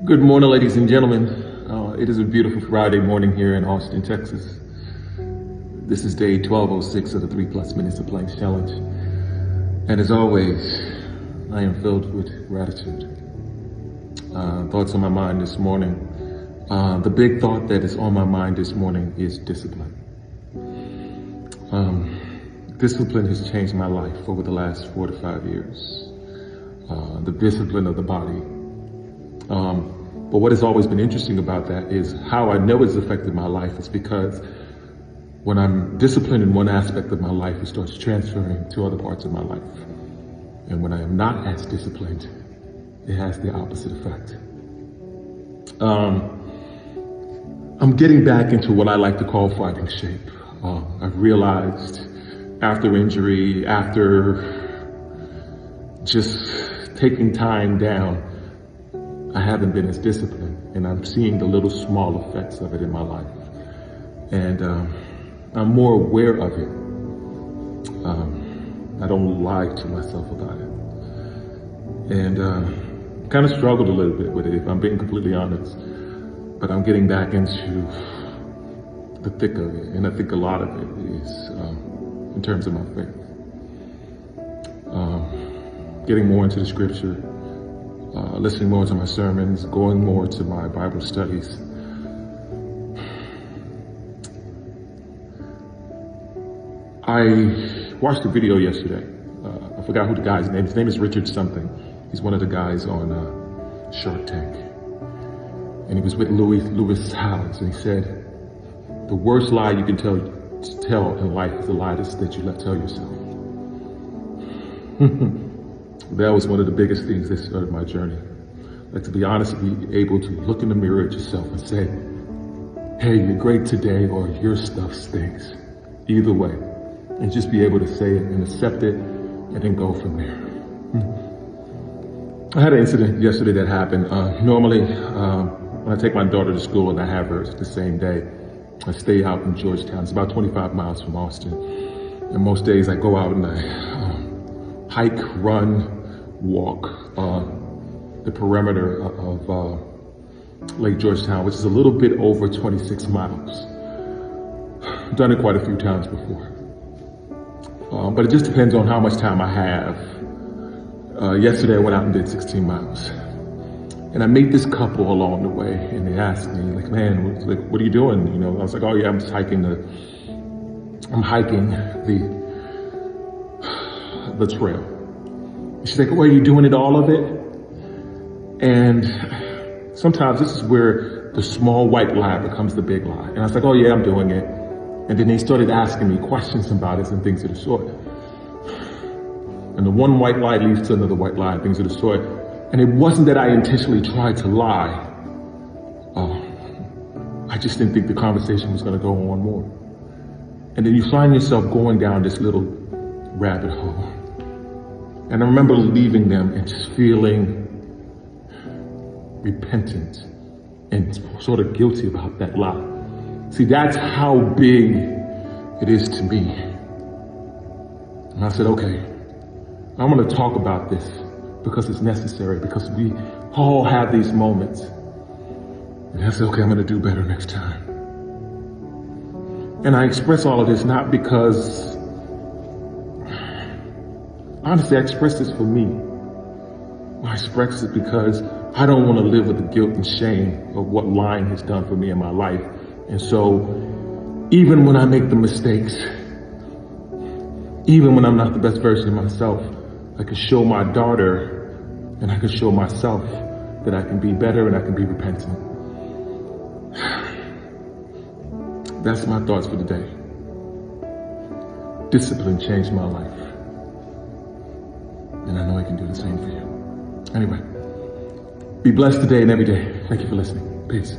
Good morning, ladies and gentlemen. It is a beautiful Friday morning here in Austin, Texas. This is day 1206 of the 3+ Minutes of Planks Challenge. And as always, I am filled with gratitude. Thoughts on my mind this morning. The big thought that is on my mind this morning is discipline. Discipline has changed my life over the last 4 to 5 years. The discipline of the body. But what has always been interesting about that is how I know it's affected my life is because when I'm disciplined in one aspect of my life, it starts transferring to other parts of my life. And when I am not as disciplined, it has the opposite effect. I'm getting back into what I like to call fighting shape. I've realized after injury, after just taking time down, I haven't been as disciplined, and I'm seeing the little small effects of it in my life. And I'm more aware of it. I don't lie to myself about it. And kind of struggled a little bit with it, if I'm being completely honest. But I'm getting back into the thick of it, and I think a lot of it is in terms of my faith. Getting more into the scripture, listening more to my sermons, going more to my Bible studies. I watched a video yesterday. I forgot who the guy's name is. His name is Richard something. He's one of the guys on Shark Tank. And he was with Lewis Howes, and he said, the worst lie you can tell in life is the lie that you tell yourself. That was one of the biggest things that started my journey. Like, to be honest, be able to look in the mirror at yourself and say, hey, you're great today, or your stuff stinks. Either way. And just be able to say it and accept it and then go from there. I had an incident yesterday that happened. Normally, when I take my daughter to school and I have her the same day, I stay out in Georgetown. It's about 25 miles from Austin. And most days I go out and I hike, run, walk the perimeter of Lake Georgetown, which is a little bit over 26 miles. I've done it quite a few times before. But it just depends on how much time I have. Yesterday I went out and did 16 miles. And I met this couple along the way, and they asked me, like, man, what are you doing? You know, I was like, oh yeah, I'm just hiking the trail. She's like, well, are you doing all of it? And sometimes this is where the small white lie becomes the big lie. And I was like, oh yeah, I'm doing it. And then they started asking me questions about it and things of the sort. And the one white lie leads to another white lie, things of the sort. And it wasn't that I intentionally tried to lie. I just didn't think the conversation was going to go on more. And then you find yourself going down this little rabbit hole. And I remember leaving them and just feeling repentant and sort of guilty about that lie. See, that's how big it is to me. And I said, okay, I'm going to talk about this because it's necessary, because we all have these moments. And I said, okay, I'm going to do better next time. And I express all of this not because, honestly, I express this for me. I express it because I don't want to live with the guilt and shame of what lying has done for me in my life. And so, even when I make the mistakes, even when I'm not the best version of myself, I can show my daughter and I can show myself that I can be better and I can be repentant. That's my thoughts for the day. Discipline changed my life. And I know I can do the same for you. Anyway, be blessed today and every day. Thank you for listening. Peace.